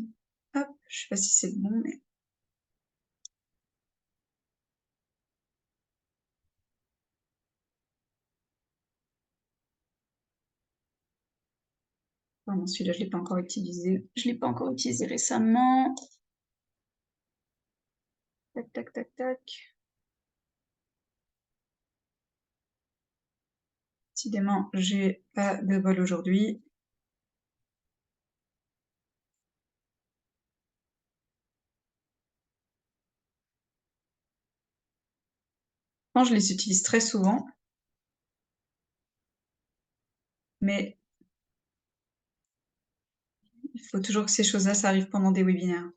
Speaker 1: Hop, je sais pas si c'est bon, mais. Pardon, celui-là, je l'ai pas encore utilisé. Je l'ai pas encore utilisé récemment. Tac, tac, tac, tac. Décidément, j'ai pas de bol aujourd'hui. Je les utilise très souvent, mais il faut toujours que ces choses-là, ça arrive pendant des webinaires.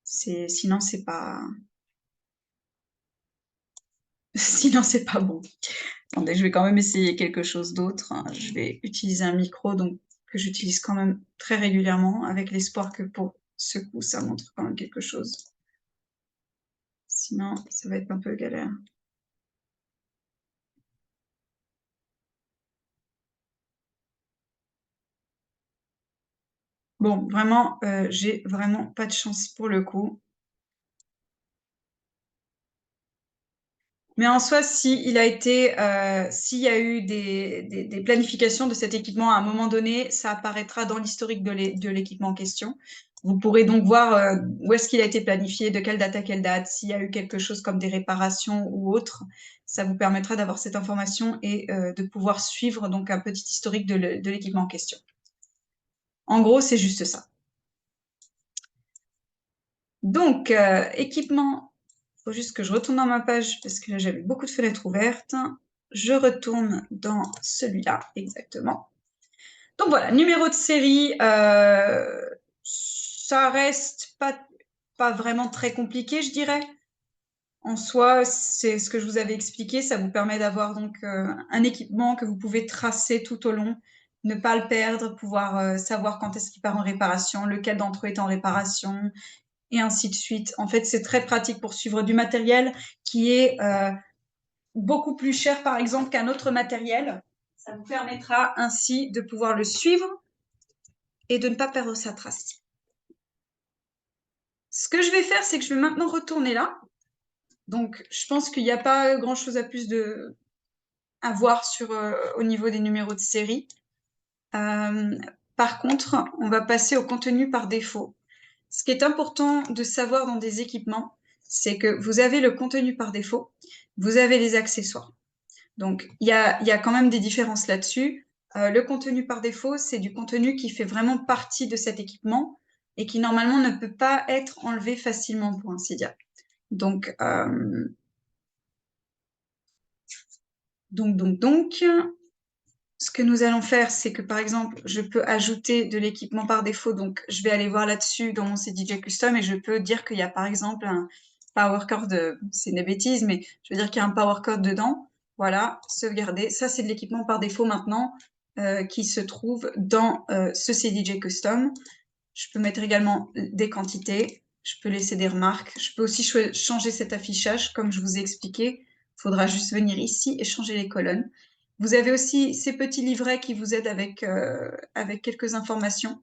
Speaker 1: Sinon, c'est pas. Sinon, c'est pas bon. Attendez, je vais quand même essayer quelque chose d'autre, hein. Je vais utiliser un micro donc, que j'utilise quand même très régulièrement, avec l'espoir que pour ce coup, ça montre quand même quelque chose. Sinon, ça va être un peu galère. Bon, vraiment, j'ai vraiment pas de chance pour le coup. Mais en soi, s'il y a eu des planifications de cet équipement à un moment donné, ça apparaîtra dans l'historique de l'équipement en question. Vous pourrez donc voir où est-ce qu'il a été planifié, de quelle date à quelle date, s'il y a eu quelque chose comme des réparations ou autre. Ça vous permettra d'avoir cette information et de pouvoir suivre donc un petit historique de l'équipement en question. En gros, c'est juste ça. Donc, équipement, il faut juste que je retourne dans ma page parce que là, j'avais beaucoup de fenêtres ouvertes. Je retourne dans celui-là, exactement. Donc voilà, numéro de série, ça reste pas vraiment très compliqué, je dirais. En soi, c'est ce que je vous avais expliqué, ça vous permet d'avoir donc un équipement que vous pouvez tracer tout au long, ne pas le perdre, pouvoir savoir quand est-ce qu'il part en réparation, lequel d'entre eux est en réparation, et ainsi de suite. En fait, c'est très pratique pour suivre du matériel qui est beaucoup plus cher, par exemple, qu'un autre matériel. Ça vous permettra ainsi de pouvoir le suivre et de ne pas perdre sa trace. Ce que je vais faire, c'est que je vais maintenant retourner là. Donc, je pense qu'il n'y a pas grand-chose à voir au niveau des numéros de série. Par contre, on va passer au contenu par défaut. Ce qui est important de savoir dans des équipements, c'est que vous avez le contenu par défaut, vous avez les accessoires. Donc, il y a quand même des différences là-dessus. Le contenu par défaut, c'est du contenu qui fait vraiment partie de cet équipement et qui normalement ne peut pas être enlevé facilement, pour ainsi dire. Donc, ce que nous allons faire, c'est que par exemple, je peux ajouter de l'équipement par défaut. Donc, je vais aller voir là-dessus dans mon CDJ Custom et je peux dire qu'il y a par exemple un power cord, c'est des bêtises, mais je veux dire qu'il y a un power cord dedans. Voilà, sauvegarder. Ça, c'est de l'équipement par défaut maintenant qui se trouve dans ce CDJ Custom. Je peux mettre également des quantités. Je peux laisser des remarques. Je peux aussi changer cet affichage, comme je vous ai expliqué. Il faudra juste venir ici et changer les colonnes. Vous avez aussi ces petits livrets qui vous aident avec quelques informations.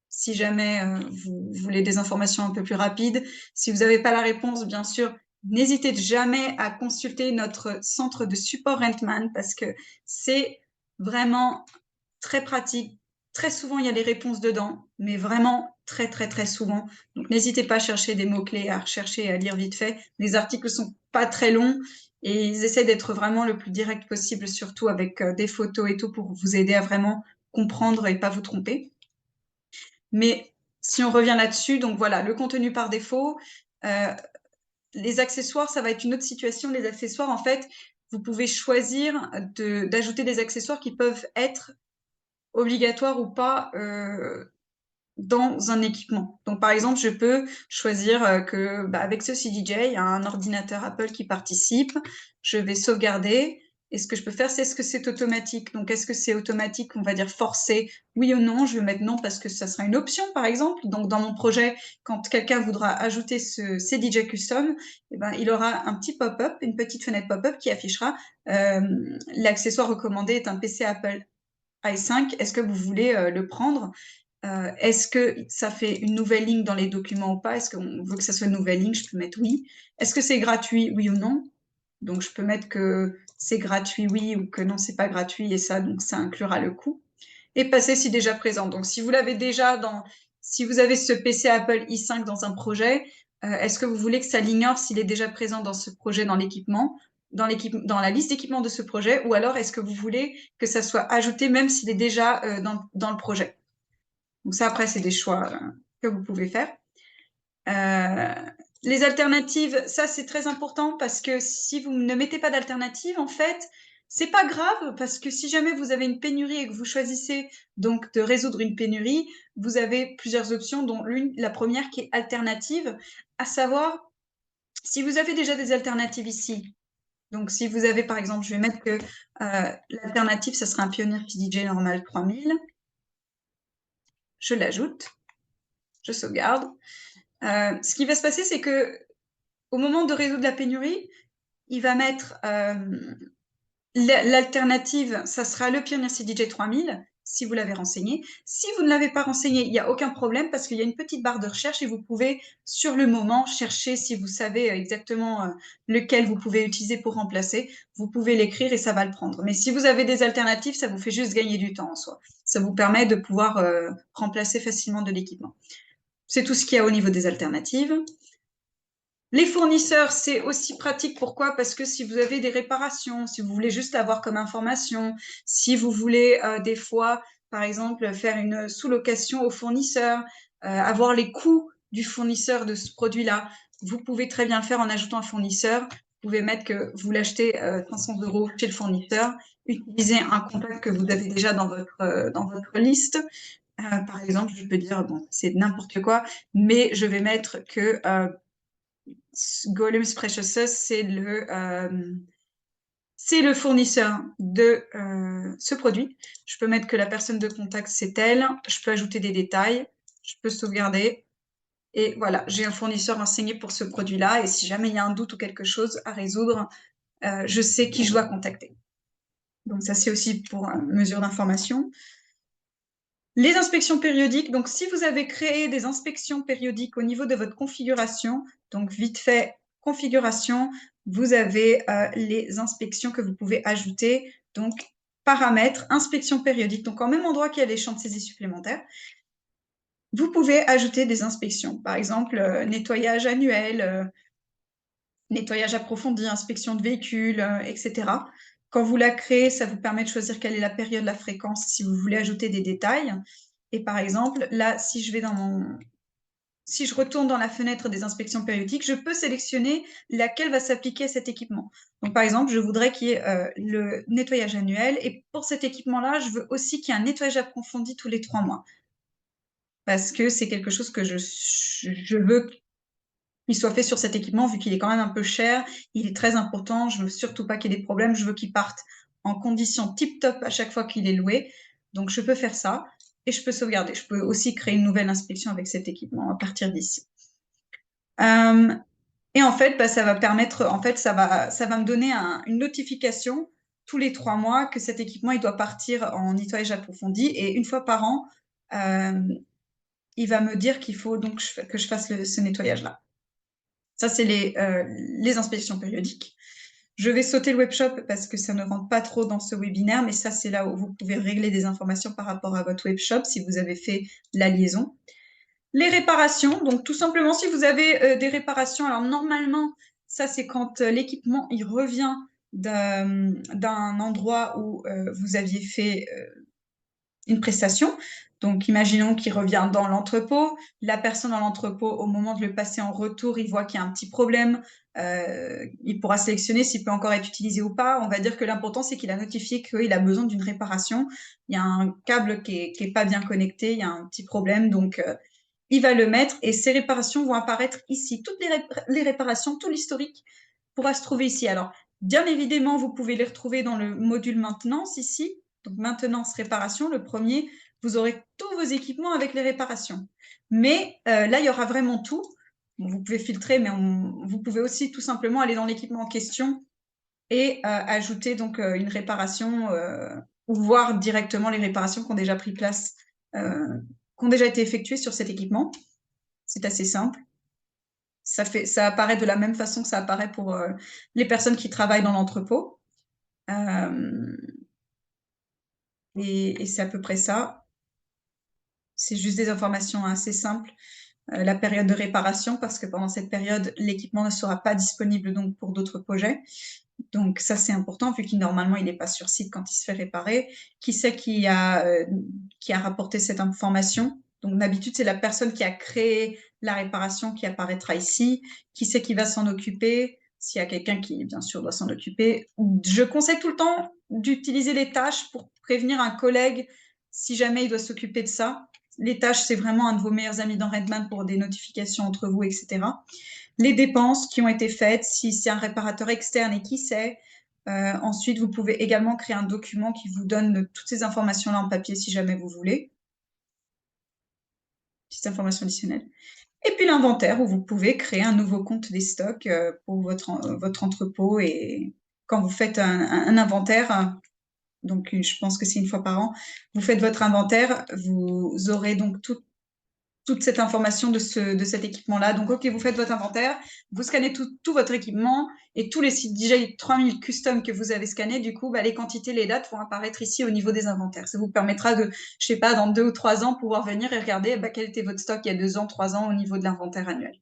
Speaker 1: Si jamais vous voulez des informations un peu plus rapides. Si vous n'avez pas la réponse, bien sûr, n'hésitez jamais à consulter notre centre de support Rentman parce que c'est vraiment très pratique. Très souvent, il y a les réponses dedans, mais vraiment très, très, très souvent. Donc, n'hésitez pas à chercher des mots-clés, à rechercher et à lire vite fait. Les articles sont pas très longs et ils essaient d'être vraiment le plus direct possible, surtout avec des photos et tout pour vous aider à vraiment comprendre et pas vous tromper. Mais si on revient là-dessus, donc voilà, le contenu par défaut, les accessoires, ça va être une autre situation. Les accessoires, en fait, vous pouvez choisir d'ajouter des accessoires qui peuvent être obligatoire ou pas dans un équipement. Donc, par exemple, je peux choisir que avec ce CDJ, il y a un ordinateur Apple qui participe. Je vais sauvegarder. Et ce que je peux faire, c'est est-ce que c'est automatique? Donc, est-ce que c'est automatique, on va dire forcé? Oui ou non? Je vais mettre non parce que ça sera une option, par exemple. Donc, dans mon projet, quand quelqu'un voudra ajouter ce CDJ Custom, eh ben, il aura un petit pop-up, une petite fenêtre pop-up qui affichera l'accessoire recommandé est un PC Apple i5, est-ce que vous voulez le prendre? Est-ce que ça fait une nouvelle ligne dans les documents ou pas? Est-ce qu'on veut que ça soit une nouvelle ligne? Je peux mettre oui. Est-ce que c'est gratuit? Oui ou non? Donc, je peux mettre que c'est gratuit, oui, ou que non, c'est pas gratuit, et ça, donc, ça inclura le coût. Et passer si déjà présent. Donc, si vous l'avez déjà si vous avez ce PC Apple i5 dans un projet, est-ce que vous voulez que ça l'ignore s'il est déjà présent dans ce projet, dans l'équipement, dans la liste d'équipements de ce projet, ou alors est-ce que vous voulez que ça soit ajouté même s'il est déjà dans le projet? Donc ça, après, c'est des choix que vous pouvez faire. Les alternatives, ça, c'est très important parce que si vous ne mettez pas d'alternative, en fait, c'est pas grave parce que si jamais vous avez une pénurie et que vous choisissez donc de résoudre une pénurie, vous avez plusieurs options, dont la première qui est alternative, à savoir si vous avez déjà des alternatives ici. Donc, si vous avez, par exemple, je vais mettre que l'alternative, ça sera un Pioneer PDJ normal 3000. Je l'ajoute, je sauvegarde. Ce qui va se passer, c'est que au moment de résoudre la pénurie, il va mettre l'alternative, ça sera le Pioneer CDJ 3000, si vous l'avez renseigné. Si vous ne l'avez pas renseigné, il n'y a aucun problème parce qu'il y a une petite barre de recherche et vous pouvez, sur le moment, chercher si vous savez exactement lequel vous pouvez utiliser pour remplacer. Vous pouvez l'écrire et ça va le prendre. Mais si vous avez des alternatives, ça vous fait juste gagner du temps en soi. Ça vous permet de pouvoir remplacer facilement de l'équipement. C'est tout ce qu'il y a au niveau des alternatives. Les fournisseurs, c'est aussi pratique. Pourquoi? Parce que si vous avez des réparations, si vous voulez juste avoir comme information, si vous voulez des fois, par exemple, faire une sous-location au fournisseur, avoir les coûts du fournisseur de ce produit-là, vous pouvez très bien le faire en ajoutant un fournisseur. Vous pouvez mettre que vous l'achetez 500 € chez le fournisseur, utiliser un contact que vous avez déjà dans votre liste. Par exemple, je peux dire, bon, c'est n'importe quoi, mais je vais mettre que Golem's Precious Sauce, c'est le fournisseur de ce produit. Je peux mettre que la personne de contact, c'est elle. Je peux ajouter des détails. Je peux sauvegarder. Et voilà, j'ai un fournisseur renseigné pour ce produit-là. Et si jamais il y a un doute ou quelque chose à résoudre, je sais qui je dois contacter. Donc ça, c'est aussi pour mesure d'information. Les inspections périodiques, donc si vous avez créé des inspections périodiques au niveau de votre configuration, donc vite fait, configuration, vous avez les inspections que vous pouvez ajouter, donc paramètres, inspection périodique, donc en même endroit qu'il y a les champs de saisie supplémentaires, vous pouvez ajouter des inspections, par exemple nettoyage annuel, nettoyage approfondi, inspection de véhicules, etc. Quand vous la créez, ça vous permet de choisir quelle est la période, la fréquence, si vous voulez ajouter des détails. Et par exemple, là, si je retourne dans la fenêtre des inspections périodiques, je peux sélectionner laquelle va s'appliquer à cet équipement. Donc, par exemple, je voudrais qu'il y ait le nettoyage annuel. Et pour cet équipement-là, je veux aussi qu'il y ait un nettoyage approfondi tous les 3 mois. Parce que c'est quelque chose que je veux qu'il soit fait sur cet équipement, vu qu'il est quand même un peu cher. Il est très important. Je veux surtout pas qu'il y ait des problèmes. Je veux qu'il parte en condition tip-top à chaque fois qu'il est loué. Donc, je peux faire ça et je peux sauvegarder. Je peux aussi créer une nouvelle inspection avec cet équipement à partir d'ici. Et en fait, bah, ça va permettre, en fait, ça va me donner une notification tous les 3 mois que cet équipement, il doit partir en nettoyage approfondi. Et une fois par an, il va me dire qu'il faut donc que je fasse ce nettoyage-là. Ça, c'est les inspections périodiques. Je vais sauter le webshop parce que ça ne rentre pas trop dans ce webinaire, mais ça, c'est là où vous pouvez régler des informations par rapport à votre webshop si vous avez fait la liaison. Les réparations, donc tout simplement, si vous avez des réparations, alors normalement, ça, c'est quand l'équipement, il revient d'un endroit où vous aviez fait une prestation. Donc, imaginons qu'il revient dans l'entrepôt. La personne dans l'entrepôt, au moment de le passer en retour, il voit qu'il y a un petit problème. Il pourra sélectionner s'il peut encore être utilisé ou pas. On va dire que l'important, c'est qu'il a notifié qu'il a besoin d'une réparation. Il y a un câble qui est pas bien connecté, il y a un petit problème. Donc, il va le mettre et ces réparations vont apparaître ici. Toutes les réparations, tout l'historique pourra se trouver ici. Alors, bien évidemment, vous pouvez les retrouver dans le module maintenance ici. Donc, maintenance, réparation, le premier, vous aurez tous vos équipements avec les réparations. Mais là, il y aura vraiment tout. Bon, vous pouvez filtrer, mais vous pouvez aussi tout simplement aller dans l'équipement en question et ajouter donc une réparation ou voir directement les réparations qui ont déjà pris place, qui ont déjà été effectuées sur cet équipement. C'est assez simple. Ça apparaît de la même façon que ça apparaît pour les personnes qui travaillent dans l'entrepôt. Et c'est à peu près ça. C'est juste des informations assez simples. La période de réparation, parce que pendant cette période, l'équipement ne sera pas disponible donc pour d'autres projets. Donc ça, c'est important, vu qu'il normalement, il n'est pas sur site quand il se fait réparer. Qui c'est qui a rapporté cette information? Donc d'habitude, c'est la personne qui a créé la réparation qui apparaîtra ici. Qui c'est qui va s'en occuper? S'il y a quelqu'un qui, bien sûr, doit s'en occuper. Je conseille tout le temps d'utiliser les tâches pour prévenir un collègue si jamais il doit s'occuper de ça. Les tâches, c'est vraiment un de vos meilleurs amis dans Redman pour des notifications entre vous, etc. Les dépenses qui ont été faites, si c'est un réparateur externe et qui c'est. Ensuite, vous pouvez également créer un document qui vous donne toutes ces informations-là en papier si jamais vous voulez. Petite information additionnelle. Et puis l'inventaire où vous pouvez créer un nouveau compte des stocks pour votre entrepôt. Et quand vous faites un inventaire, donc je pense que c'est une fois par an, vous faites votre inventaire, vous aurez donc tout toute cette information de cet équipement-là. Donc, OK, vous faites votre inventaire, vous scannez tout votre équipement et tous les sites DJ 3000 custom que vous avez scannés, du coup, bah, les quantités, les dates vont apparaître ici au niveau des inventaires. Ça vous permettra de, je sais pas, dans 2 ou 3 ans, pouvoir venir et regarder bah, quel était votre stock il y a 2 ans, 3 ans au niveau de l'inventaire annuel.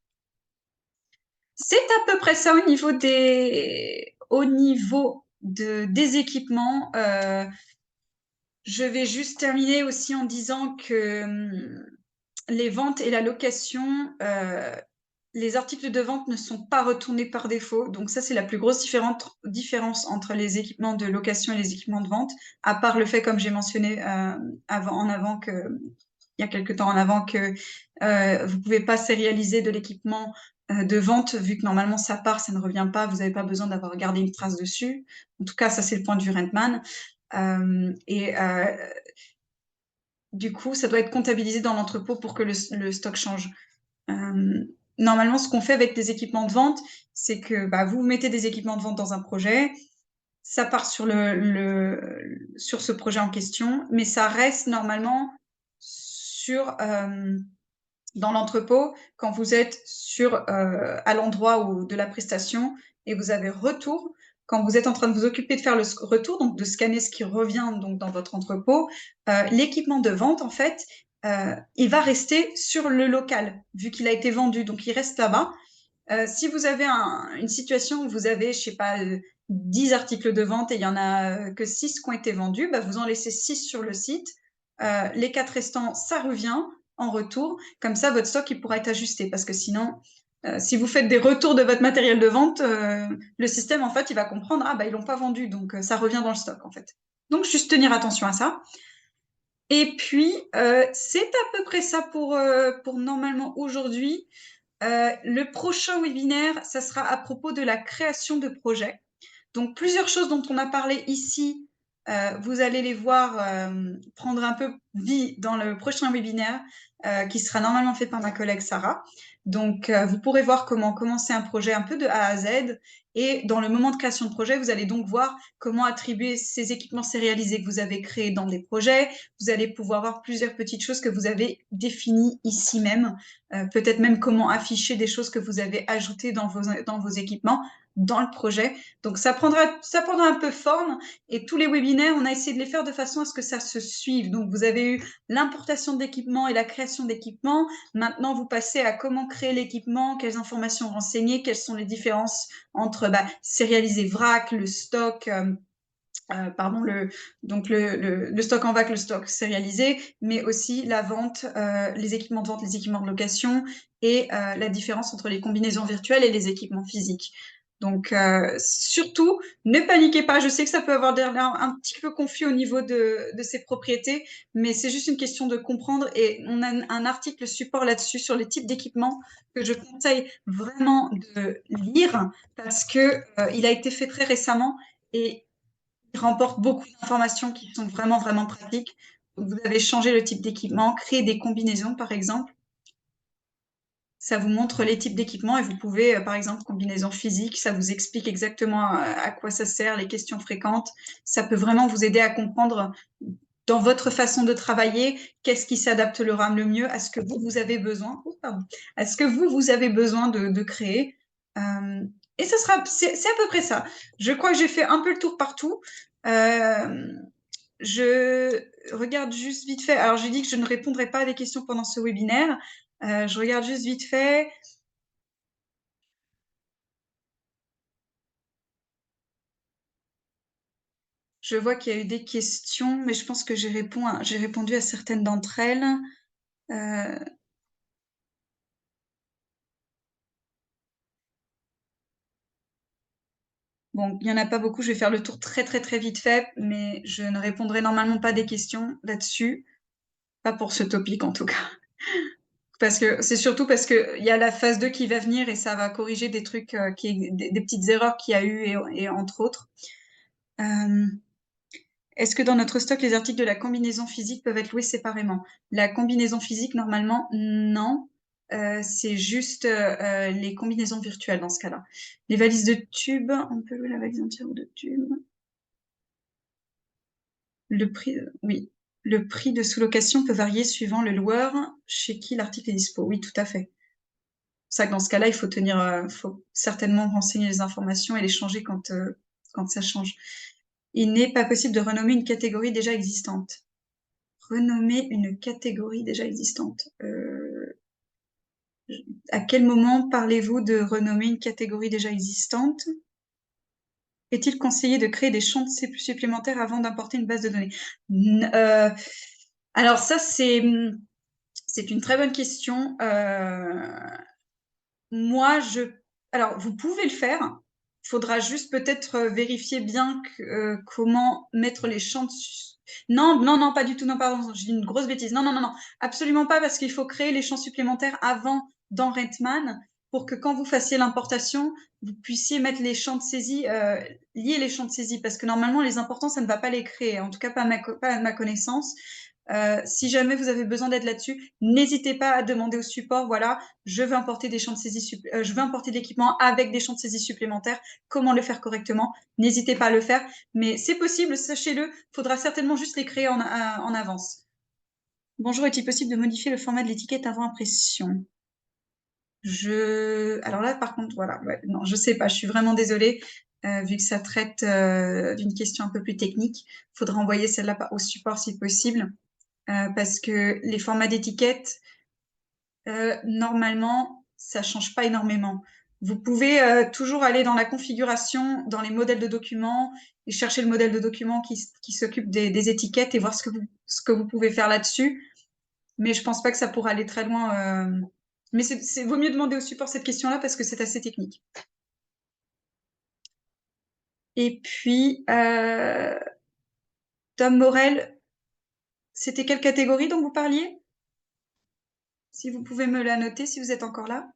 Speaker 1: C'est à peu près ça au niveau des équipements. Je vais juste terminer aussi en disant que les ventes et la location, les articles de vente ne sont pas retournés par défaut. Donc ça, c'est la plus grosse différence entre les équipements de location et les équipements de vente, à part le fait, comme j'ai mentionné il y a quelque temps en avant, que vous pouvez pas sérialiser de l'équipement de vente, vu que normalement ça part, ça ne revient pas, vous n'avez pas besoin d'avoir gardé une trace dessus. En tout cas, ça c'est le point de vue Rentman. Du coup, ça doit être comptabilisé dans l'entrepôt pour que le stock change. Normalement, ce qu'on fait avec des équipements de vente, c'est que bah, vous mettez des équipements de vente dans un projet, ça part sur sur ce projet en question, mais ça reste normalement dans l'entrepôt quand vous êtes à l'endroit de la prestation et vous avez retour. Quand vous êtes en train de vous occuper de faire le retour, donc de scanner ce qui revient donc dans votre entrepôt, l'équipement de vente, en fait, il va rester sur le local, vu qu'il a été vendu, donc il reste là-bas. Si vous avez une situation où vous avez, je sais pas, 10 articles de vente et il y en a que 6 qui ont été vendus, bah, vous en laissez 6 sur le site. Les 4 restants, ça revient en retour. Comme ça, votre stock, il pourra être ajusté. Parce que sinon, si vous faites des retours de votre matériel de vente, le système, en fait, il va comprendre, ah, bah, ils l'ont pas vendu. Donc, ça revient dans le stock, en fait. Donc, juste tenir attention à ça. Et puis, c'est à peu près ça pour normalement aujourd'hui. Le prochain webinaire, ça sera à propos de la création de projets. Donc, plusieurs choses dont on a parlé ici, vous allez les voir prendre un peu vie dans le prochain webinaire qui sera normalement fait par ma collègue Sarah. Donc, vous pourrez voir comment commencer un projet un peu de A à Z. Et dans le moment de création de projet, vous allez donc voir comment attribuer ces équipements sérialisés que vous avez créés dans des projets. Vous allez pouvoir voir plusieurs petites choses que vous avez définies ici même. Peut-être même comment afficher des choses que vous avez ajoutées dans vos équipements dans le projet. Donc, ça prendra un peu forme et tous les webinaires, on a essayé de les faire de façon à ce que ça se suive. Donc, vous avez eu l'importation d'équipements et la création d'équipements. Maintenant, vous passez à comment créer l'équipement, quelles informations renseigner, quelles sont les différences entre sérialiser vrac, le stock, le stock en vrac, le stock sérialisé, mais aussi la vente, les équipements de vente, les équipements de location et la différence entre les combinaisons virtuelles et les équipements physiques. Donc, surtout, ne paniquez pas. Je sais que ça peut avoir l'air un petit peu confus au niveau de ces propriétés, mais c'est juste une question de comprendre. Et on a un article support là-dessus sur les types d'équipements que je conseille vraiment de lire parce que il a été fait très récemment et il remporte beaucoup d'informations qui sont vraiment, vraiment pratiques. Vous avez changé le type d'équipement, créé des combinaisons, par exemple. Ça vous montre les types d'équipements et vous pouvez, par exemple, combinaison physique, ça vous explique exactement à quoi ça sert, les questions fréquentes. Ça peut vraiment vous aider à comprendre dans votre façon de travailler, qu'est-ce qui s'adaptera le mieux à ce que vous avez besoin, à ce que vous avez besoin de créer. Et c'est à peu près ça. Je crois que j'ai fait un peu le tour partout. Euh, je regarde juste vite fait. Alors, j'ai dit que je ne répondrai pas à des questions pendant ce webinaire. Je regarde juste vite fait. Je vois qu'il y a eu des questions, mais je pense que j'ai répondu à certaines d'entre elles. Euh, Bon, il n'y en a pas beaucoup, je vais faire le tour très très très vite fait, mais je ne répondrai normalement pas des questions là-dessus, pas pour ce topic en tout cas. Parce que c'est surtout parce que il y a la phase 2 qui va venir et ça va corriger des trucs, des petites erreurs qu'il y a eu et entre autres. Euh, Est-ce que dans notre stock, les articles de la combinaison physique peuvent être loués séparément? La combinaison physique, normalement, non. C'est juste les combinaisons virtuelles dans ce cas-là. Les valises de tubes, on peut louer la valise entière ou de tubes. Le prix, oui. Le prix de sous-location peut varier suivant le loueur chez qui l'article est dispo. Oui, tout à fait. C'est ça que dans ce cas-là, il faut certainement renseigner les informations et les changer quand ça change. Il n'est pas possible de renommer une catégorie déjà existante. Renommer une catégorie déjà existante. À quel moment parlez-vous de renommer une catégorie déjà existante? Est-il conseillé de créer des champs supplémentaires avant d'importer une base de données? Alors ça, c'est une très bonne question. Moi, alors vous pouvez le faire. Il faudra juste peut-être vérifier bien comment mettre les champs dessus. Non, non, non, pas du tout. Non, pardon, j'ai dit une grosse bêtise. Non, non, non, non, absolument pas, parce qu'il faut créer les champs supplémentaires avant dans Redman pour que quand vous fassiez l'importation, vous puissiez mettre les champs de saisie, lier les champs de saisie, parce que normalement, les importants, ça ne va pas les créer. En tout cas, pas à ma connaissance. Si jamais vous avez besoin d'aide là-dessus, n'hésitez pas à demander au support. Voilà, je veux importer des champs de saisie, je veux importer de l'équipement avec des champs de saisie supplémentaires. Comment le faire correctement? N'hésitez pas à le faire, mais c'est possible, sachez-le. Faudra certainement juste les créer en avance. Bonjour, est-il possible de modifier le format de l'étiquette avant impression? Alors là, par contre, voilà, ouais, non, je sais pas. Je suis vraiment désolée. Vu que ça traite d'une question un peu plus technique, faudra envoyer celle-là au support si possible. Parce que les formats d'étiquettes, normalement, ça change pas énormément. Vous pouvez toujours aller dans la configuration, dans les modèles de documents, et chercher le modèle de document qui s'occupe des étiquettes et voir ce que vous pouvez faire là-dessus. Mais je pense pas que ça pourra aller très loin. Mais vaut mieux demander au support cette question-là parce que c'est assez technique. Et puis, Tom Morel, c'était quelle catégorie dont vous parliez? Si vous pouvez me la noter, si vous êtes encore là.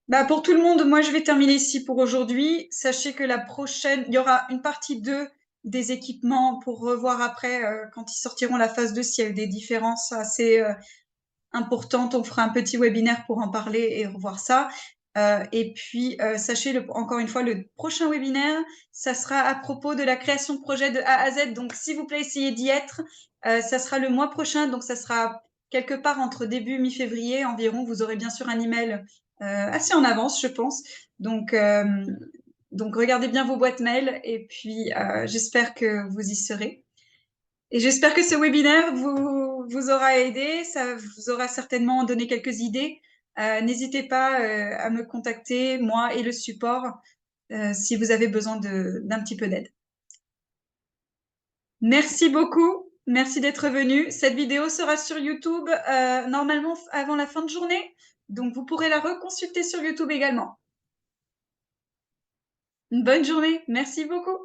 Speaker 1: Bah pour tout le monde, moi je vais terminer ici pour aujourd'hui. Sachez que la prochaine, il y aura une partie 2 des équipements pour revoir après quand ils sortiront la phase 2 s'il y a eu des différences assez importantes. On fera un petit webinaire pour en parler et revoir ça. Et puis sachez encore une fois, le prochain webinaire, ça sera à propos de la création de projet de A à Z. Donc s'il vous plaît, essayez d'y être. Ça sera le mois prochain, donc ça sera quelque part entre début mi-février environ. Vous aurez bien sûr un email assez en avance, je pense. Donc regardez bien vos boîtes mail et puis j'espère que vous y serez. Et j'espère que ce webinaire vous aura aidé, ça vous aura certainement donné quelques idées. N'hésitez pas à me contacter, moi et le support, si vous avez besoin d'un petit peu d'aide. Merci beaucoup, merci d'être venu. Cette vidéo sera sur YouTube normalement avant la fin de journée, donc vous pourrez la reconsulter sur YouTube également. Une bonne journée, merci beaucoup.